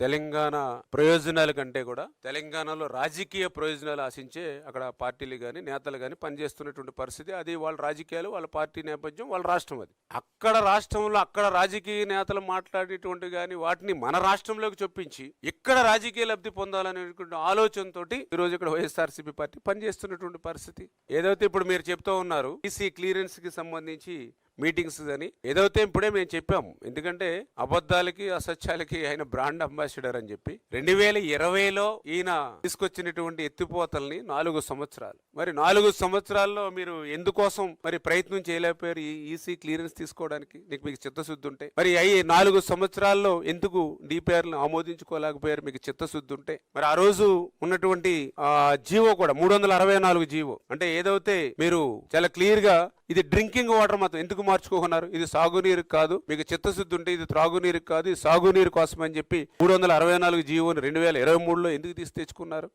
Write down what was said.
తెలంగాణ ప్రయోజనాల కంటే కూడా తెలంగాణలో రాజకీయ ప్రయోజనాలు ఆశించే అక్కడ పార్టీలు కానీ నేతలు కానీ పనిచేస్తున్నటువంటి పరిస్థితి. అది వాళ్ళ రాజకీయాలు, వాళ్ళ పార్టీ నేపథ్యం, వాళ్ళ రాష్ట్రం. అది అక్కడ రాష్ట్రంలో అక్కడ రాజకీయ నేతలు మాట్లాడేటువంటి కానీ వాటిని మన రాష్ట్రంలోకి చొప్పించి ఇక్కడ రాజకీయ లబ్ధి పొందాలనేటువంటి ఆలోచనతోటి ఈరోజు ఇక్కడ వైఎస్ఆర్సీపీ పార్టీ పనిచేస్తున్నటువంటి పరిస్థితి. ఏదైతే ఇప్పుడు మీరు చెప్తూ ఉన్నారు ఈసీ క్లియరెన్స్ కి సంబంధించి మీటింగ్స్ అని, ఏదైతే ఇప్పుడే మేము చెప్పాము. ఎందుకంటే అబద్ధాలకి అసత్యాలకి ఆయన బ్రాండ్ అంబాసిడర్ అని చెప్పి 2020లో ఈయన తీసుకొచ్చినటువంటి ఎత్తిపోతల్ని 4 సంవత్సరాలు, మరి 4 సంవత్సరాల్లో మీరు ఎందుకోసం మరి ప్రయత్నం చేయలేకపోయారు ఈ ఈసీ క్లియరెన్స్ తీసుకోవడానికి? మీకు చిత్తశుద్ధి ఉంటే మరి 4 సంవత్సరాల్లో ఎందుకు డిపిఆర్లను ఆమోదించుకోలేకపోయారు? మీకు చిత్తశుద్ధి ఉంటే మరి ఆ రోజు ఉన్నటువంటి జీవో కూడా 364 జీవో అంటే ఏదైతే మీరు చాలా క్లియర్ గా ఇది డ్రింకింగ్ వాటర్ మాత్రం ఎందుకు మార్చుకోకున్నారు? ఇది సాగునీరు కాదు, మీకు చిత్తశుద్ధి ఉంటే ఇది త్రాగునీరు కాదు, ఇది సాగునీరు కోసం అని చెప్పి 364 జీవోని 2023లో ఎందుకు తెచ్చుకున్నారు?